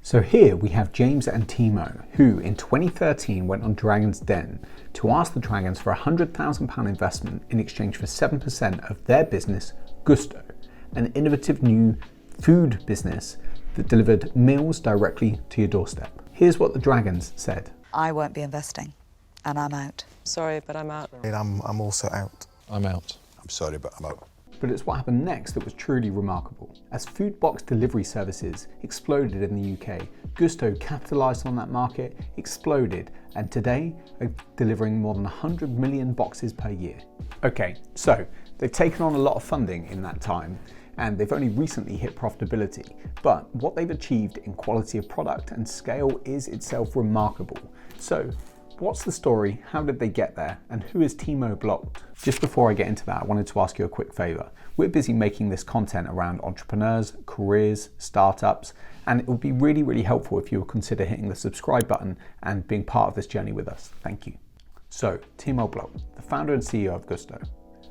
So here we have James and Timo, who in 2013 went on Dragon's Den to ask the Dragons for a £100,000 investment in exchange for 7% of their business, Gousto, an innovative new food business that delivered meals directly to your doorstep. Here's what the Dragons said. I won't be investing, and I'm out. Sorry, but I'm out. I'm also out. I'm out. I'm sorry, but I'm out. But it's what happened next that was truly remarkable. As food box delivery services exploded in the UK, Gousto capitalised on that market, exploded, and today are delivering more than 100 million boxes per year. Okay, so they've taken on a lot of funding in that time, and they've only recently hit profitability, but what they've achieved in quality of product and scale is itself remarkable. So, what's the story? How did they get there? And who is Timo Boldt? Just before I get into that, I wanted to ask you a quick favor. We're busy making this content around entrepreneurs, careers, startups, and it would be really, really helpful if you would consider hitting the subscribe button and being part of this journey with us. Thank you. So, Timo Boldt, the founder and CEO of Gousto.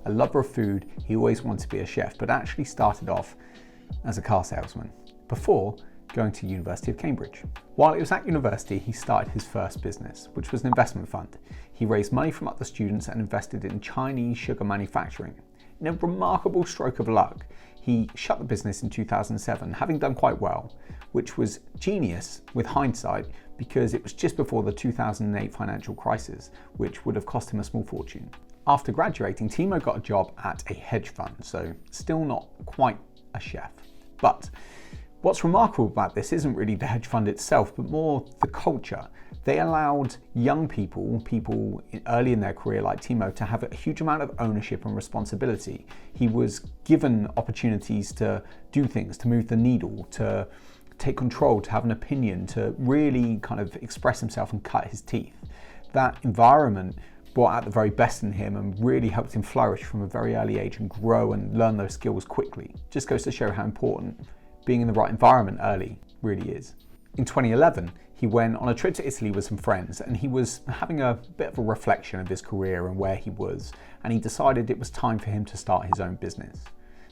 A lover of food, he always wanted to be a chef, but actually started off as a car salesman before going to University of Cambridge. While he was at university, he started his first business, which was an investment fund. He raised money from other students and invested in Chinese sugar manufacturing. In a remarkable stroke of luck, he shut the business in 2007, having done quite well, which was genius with hindsight because it was just before the 2008 financial crisis, which would have cost him a small fortune. After graduating, Timo got a job at a hedge fund, so still not quite a chef. But what's remarkable about this isn't really the hedge fund itself, but more the culture. They allowed young people early in their career like Timo to have a huge amount of ownership and responsibility. He was given opportunities to do things, to move the needle, to take control, to have an opinion, to really kind of express himself and cut his teeth. That environment brought out the very best in him and really helped him flourish from a very early age and grow and learn those skills quickly. Just goes to show how important being in the right environment early really is. In 2011, he went on a trip to Italy with some friends and he was having a bit of a reflection of his career and where he was, and he decided it was time for him to start his own business.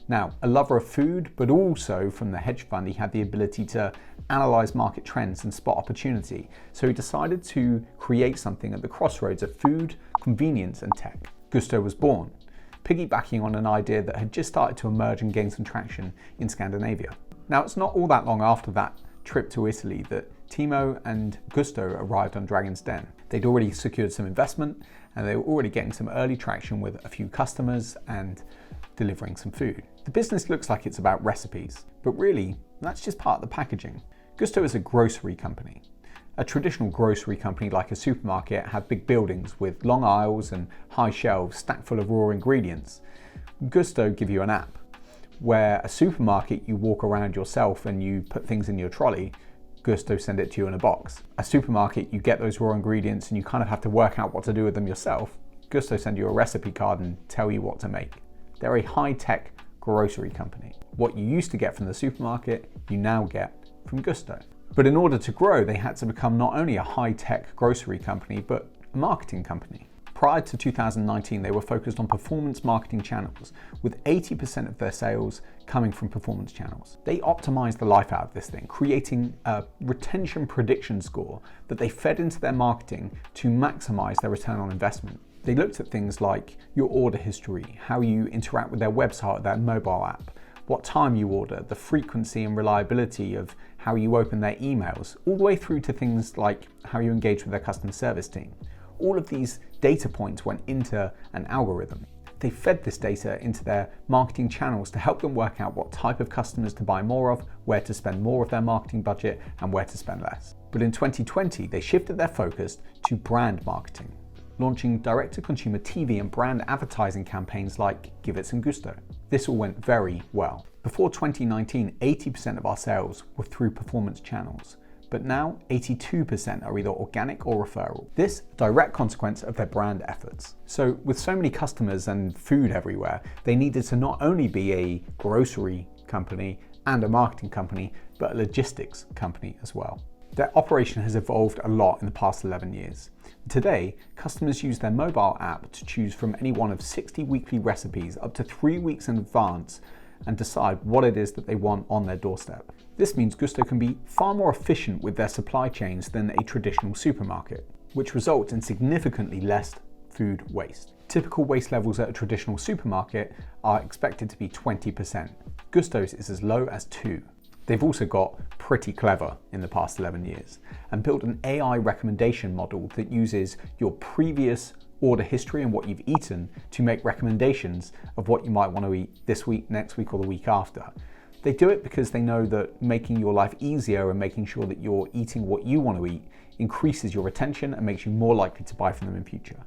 Now, a lover of food, but also from the hedge fund, he had the ability to analyze market trends and spot opportunity. So he decided to create something at the crossroads of food, convenience, and tech. Gousto was born, piggybacking on an idea that had just started to emerge and gain some traction in Scandinavia. Now, it's not all that long after that trip to Italy that Timo and Gousto arrived on Dragon's Den. They'd already secured some investment and they were already getting some early traction with a few customers and delivering some food. The business looks like it's about recipes, but really, that's just part of the packaging. Gousto is a grocery company. A traditional grocery company like a supermarket had big buildings with long aisles and high shelves stacked full of raw ingredients. Gousto give you an app. Where a supermarket, you walk around yourself and you put things in your trolley, Gousto send it to you in a box. A supermarket, you get those raw ingredients and you kind of have to work out what to do with them yourself. Gousto send you a recipe card and tell you what to make. They're a high-tech grocery company. What you used to get from the supermarket, you now get from Gousto. But in order to grow, they had to become not only a high-tech grocery company, but a marketing company. Prior to 2019, they were focused on performance marketing channels, with 80% of their sales coming from performance channels. They optimized the life out of this thing, creating a retention prediction score that they fed into their marketing to maximize their return on investment. They looked at things like your order history, how you interact with their website, their mobile app, what time you order, the frequency and reliability of how you open their emails, all the way through to things like how you engage with their customer service team. All of these data points went into an algorithm. They fed this data into their marketing channels to help them work out what type of customers to buy more of, where to spend more of their marketing budget, and where to spend less. But in 2020, they shifted their focus to brand marketing, launching direct-to-consumer TV and brand advertising campaigns like Give It Some Gousto. This all went very well. Before 2019, 80% of our sales were through performance channels. But now 82% are either organic or referral. This direct consequence of their brand efforts. So with so many customers and food everywhere, they needed to not only be a grocery company and a marketing company, but a logistics company as well. Their operation has evolved a lot in the past 11 years. Today, customers use their mobile app to choose from any one of 60 weekly recipes up to 3 weeks in advance and decide what it is that they want on their doorstep. This means Gousto can be far more efficient with their supply chains than a traditional supermarket, which results in significantly less food waste. Typical waste levels at a traditional supermarket are expected to be 20%. Gousto's is as low as 2%. They've also got pretty clever in the past 11 years and built an AI recommendation model that uses your previous order history and what you've eaten to make recommendations of what you might want to eat this week, next week, or the week after. They do it because they know that making your life easier and making sure that you're eating what you want to eat increases your retention and makes you more likely to buy from them in future.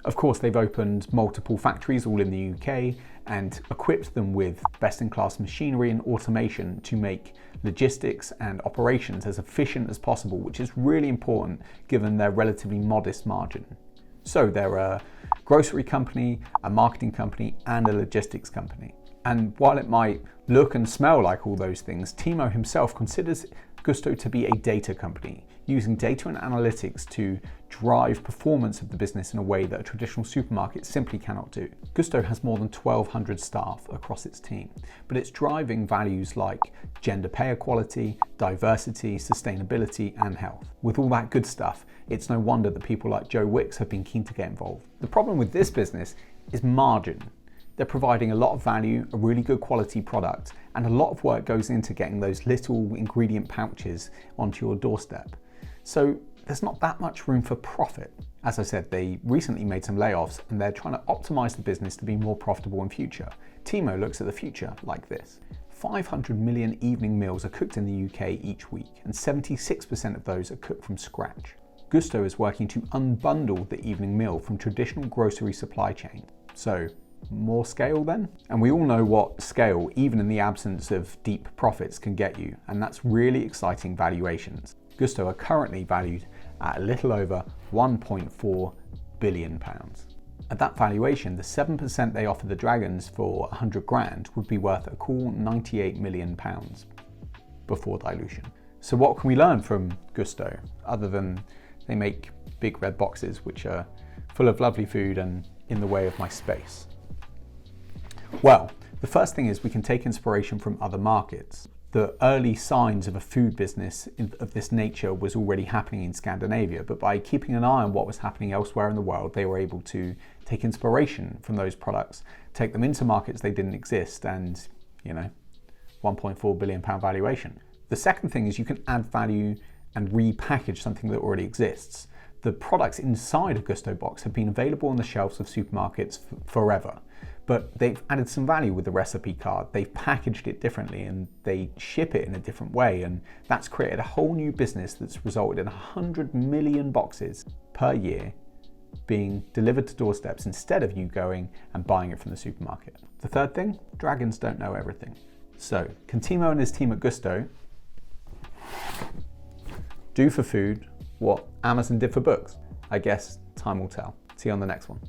Of course, they've opened multiple factories all in the UK and equipped them with best-in-class machinery and automation to make logistics and operations as efficient as possible, which is really important given their relatively modest margin. So they're a grocery company, a marketing company, and a logistics company. And while it might look and smell like all those things, Timo himself considers Gousto to be a data company, using data and analytics to drive performance of the business in a way that a traditional supermarket simply cannot do. Gousto has more than 1,200 staff across its team, but it's driving values like gender pay equality, diversity, sustainability, and health. With all that good stuff, it's no wonder that people like Joe Wicks have been keen to get involved. The problem with this business is margin. They're providing a lot of value, a really good quality product, and a lot of work goes into getting those little ingredient pouches onto your doorstep. So there's not that much room for profit. As I said, they recently made some layoffs and they're trying to optimize the business to be more profitable in future. Timo looks at the future like this. 500 million evening meals are cooked in the UK each week, and 76% of those are cooked from scratch. Gousto is working to unbundle the evening meal from traditional grocery supply chain. So more scale then? And we all know what scale, even in the absence of deep profits, can get you, and that's really exciting valuations. Gousto are currently valued at a little over £1.4 billion. At that valuation, the 7% they offer the Dragons for 100 grand would be worth a cool £98 million before dilution. So what can we learn from Gousto, other than they make big red boxes which are full of lovely food and in the way of my space? Well, the first thing is we can take inspiration from other markets. The early signs of a food business of this nature was already happening in Scandinavia, but by keeping an eye on what was happening elsewhere in the world, they were able to take inspiration from those products, take them into markets they didn't exist, and, £1.4 billion valuation. The second thing is you can add value and repackage something that already exists. The products inside a Gousto box have been available on the shelves of supermarkets forever, but they've added some value with the recipe card. They've packaged it differently and they ship it in a different way, and that's created a whole new business that's resulted in 100 million boxes per year being delivered to doorsteps instead of you going and buying it from the supermarket. The third thing, dragons don't know everything. So can Timo and his team at Gousto do for food what Amazon did for books? I guess time will tell. See you on the next one.